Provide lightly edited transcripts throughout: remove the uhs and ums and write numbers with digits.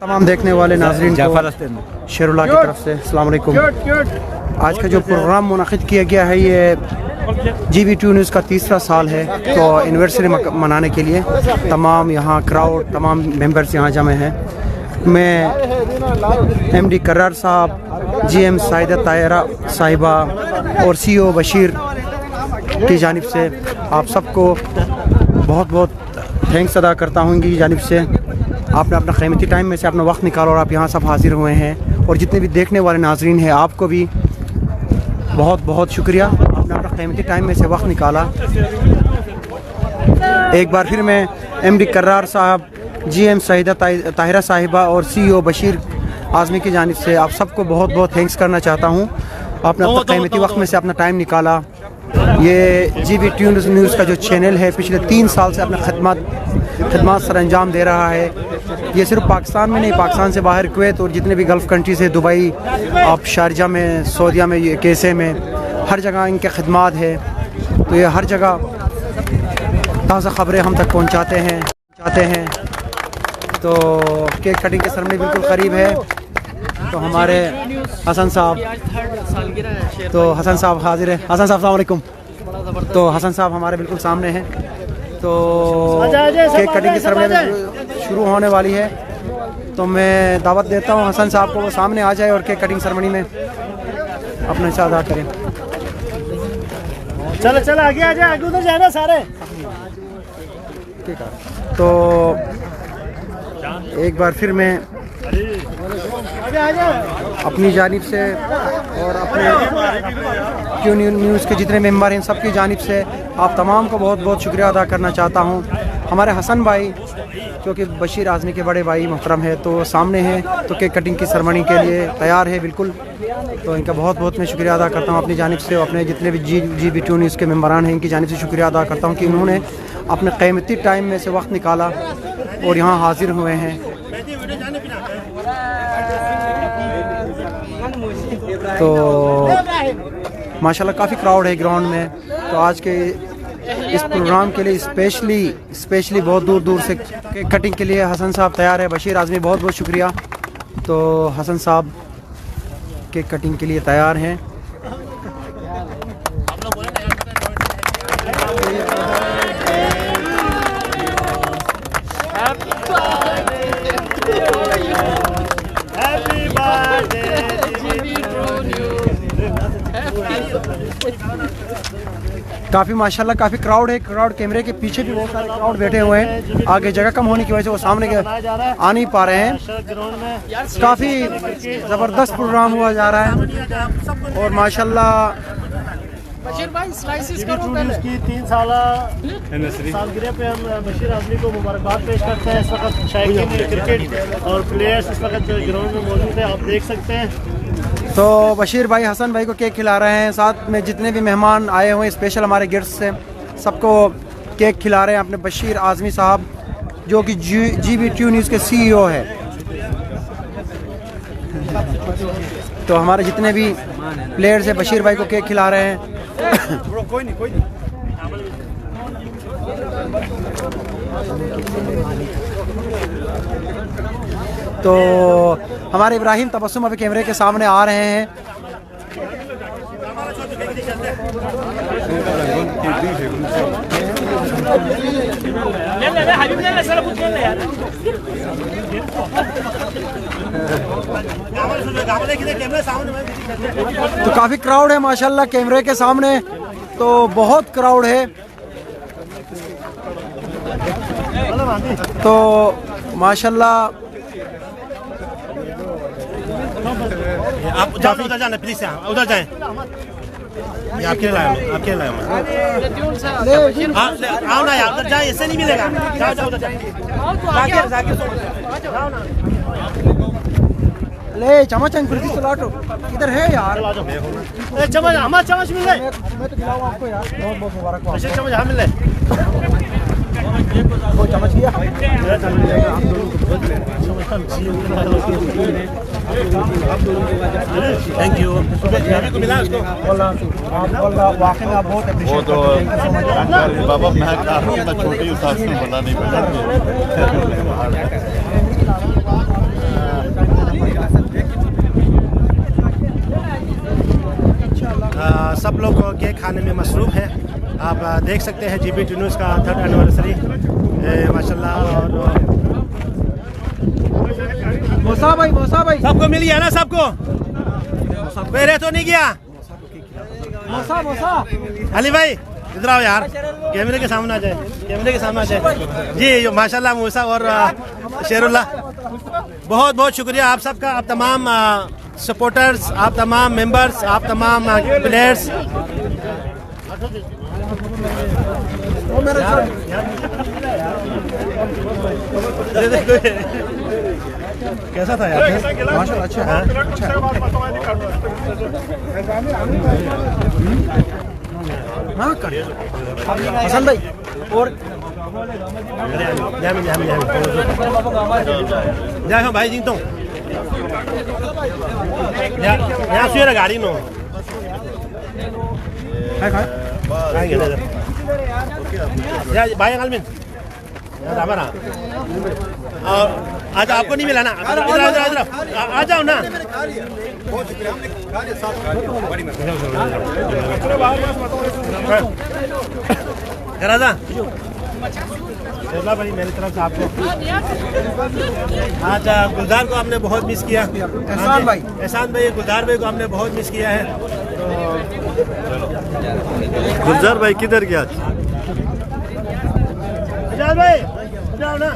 तमाम देखने वाले नाज़रीन को शेरुल्लाह की तरफ से अस्सलाम वालेकुम। आज का जो प्रोग्राम मुनक़िद किया गया है ये GV2 न्यूज़ का तीसरा साल है, तो एनिवर्सरी मनाने के लिए तमाम यहाँ क्राउड, तमाम मेंबर्स यहाँ जमे हैं। मैं MD कर्रार साहब, GM साहिदा ताहिरा साहिबा और CEO बशीर की जानिब से आप सबको बहुत बहुत थैंक्स अदा करता हूँ इनकी जानिब से। आपने अपना कीमती टाइम में से अपना वक्त निकाला और आप यहाँ सब हाज़िर हुए हैं, और जितने भी देखने वाले नाजरीन हैं आपको भी बहुत बहुत शुक्रिया, आपने अपना कीमती टाइम में से वक्त निकाला। एक बार फिर मैं MD कर्रार साहब, GM साहिदा ताहिरा साहिबा और CEO बशीर आज़मी की जानिब से आप सबको बहुत बहुत थैंक्स करना चाहता हूँ। आपने अपना कीमती वक्त में से अपना टाइम निकाला। ये GV2 न्यूज़ का जो चैनल है पिछले 3 साल से अपना खदमात सर अंजाम दे रहा है। ये सिर्फ पाकिस्तान में नहीं, पाकिस्तान से बाहर कुवैत और जितने भी गल्फ़ कंट्रीज़ है, दुबई, आप शारजा में, सऊदीया में, KSA में, हर जगह इनके खदमात है। तो ये हर जगह ताज़ा ख़बरें हम तक पहुँचाते हैं। तो केक कटिंग की सेरेमनी बिल्कुल करीब है, तो हमारे हसन साहब हाजिर है। हसन साहब अस्सलाम वालेकुम। तो हसन साहब हमारे बिल्कुल सामने हैं। तो केक कटिंग की सेरेमनी शुरू होने वाली है, तो मैं दावत देता हूँ हसन साहब को वो सामने आ जाए और केक कटिंग सेरेमनी में अपना हिस्सा अदा करें। चलो आगे आ जाए, आगे उधर जाना सारे। तो एक बार फिर मैं अपनी जानिब से और अपने क्यू न्यूज़ के जितने मेंबर हैं सबकी जानिब से आप तमाम को बहुत बहुत शुक्रिया अदा करना चाहता हूं। हमारे हसन भाई जो कि बशीर आज़मी के बड़े भाई मोहतरम है, तो सामने हैं, तो केक कटिंग की सेरेमनी के लिए तैयार है बिल्कुल। तो इनका बहुत बहुत मैं शुक्रिया अदा करता हूं अपनी जानिब से, अपने जितने भी GV2 न्यूज़ के मेंबरान हैं इनकी जानिब से शुक्रिया अदा करता हूं कि उन्होंने अपने कीमती टाइम में से वक्त निकाला और यहाँ हाजिर हुए हैं। तो माशाल्लाह काफ़ी क्राउड है ग्राउंड में। तो आज के इस प्रोग्राम के लिए स्पेशली बहुत दूर दूर से केक कटिंग के लिए हसन साहब तैयार है। बशीर आज़मी बहुत बहुत शुक्रिया। तो हसन साहब केक कटिंग के लिए तैयार हैं। काफ़ी माशाल्लाह काफ़ी क्राउड है। क्राउड कैमरे के पीछे भी बहुत सारे क्राउड बैठे हुए हैं। आगे जगह कम होने की वजह से वो सामने के आ नहीं पा रहे हैं। काफ़ी ज़बरदस्त प्रोग्राम हुआ जा रहा है और माशाल्लाह की 3 सालगिरह पे हम बशीर आज़मी को मुबारकबाद पेश करते हैं। इस वक्त शायकीन क्रिकेट और प्लेयर्स इस वक्त ग्राउंड में मौजूद है, आप देख सकते हैं। तो बशीर भाई हसन भाई को केक खिला रहे हैं, साथ में जितने भी मेहमान आए हुए स्पेशल हमारे गेस्ट्स से सबको केक खिला रहे हैं अपने बशीर आज़मी साहब जो कि GV2 न्यूज़ के CEO है। तो हमारे जितने भी प्लेयर्स हैं बशीर भाई को केक खिला रहे हैं। कोई नहीं। तो हमारे इब्राहिम तबस्सुम अभी कैमरे के सामने आ रहे हैं। तो काफ़ी क्राउड है माशाल्लाह कैमरे के सामने, तो बहुत क्राउड है। तो माशाल्लाह आप उधर जाना प्लीज, उधर जाएं। आपके लाए आओ ना यार, उधर जाए, ऐसे नहीं मिलेगा। जाओ उधर ले चम्मच किधर है यार? चम्मच हमारा चम्मच मिल रहा है। मैं तो खिलाऊं आपको यार। बहुत बहुत मुबारकबाद। चम्मच यहाँ मिल रहा है। वो चम्मच किया थैंक यू। मिला उसको वाकई में आप बहुत वो तो बाबा मैं छोटी हिसाब से बोला नहीं पड़ा। सब लोग केक खाने में मसरूफ़ हैं। आप देख सकते हैं GBT न्यूज़ का 3rd एनिवर्सरी माशाल्लाह। और मौसा भाई सबको मिल गया ना, सबको कोई रह तो नहीं गया। मौसा अली भाई इधर आओ यार, कैमरे के सामने आ जाए, कैमरे के सामने आ जाए जी। माशाल्लाह मूसा और शेरुल्लाह, बहुत बहुत शुक्रिया आप सबका, आप तमाम सपोर्टर्स, आप तमाम मेंबर्स, आप तमाम प्लेयर्स। कैसा था यार? माशाल्लाह अच्छा है। हाँ कर हसन भाई और जय हो भाई जी। तो यहाँ सुए गाड़ी नो भाई अलमिन और आज आपको नहीं मिला ना, इधर आ जाओ ना। राजा भाई मेरी तरफ से आपको आज गुलजार को हमने बहुत मिस किया। एहसान भाई गुलजार भाई को हमने बहुत मिस किया है। गुलजार भाई किधर गया? गुलजार भाई जाओ ना।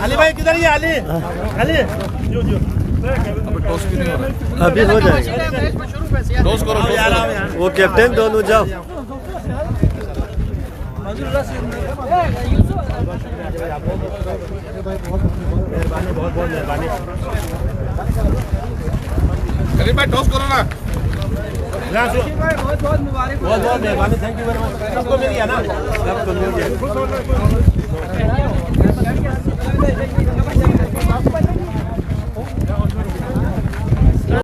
अली भाई किधर ही? अली जो अभी हो जाएगा। टॉस करो यार। वो कैप्टन दोनों जाओ। मेहरबानी, बहुत बहुत मेहरबानी। अरे भाई टॉस करो ना। बहुत बहुत मेहरबानी, थैंक यू वेरी मच। सबको मिल गया ना? सबको मिल गया।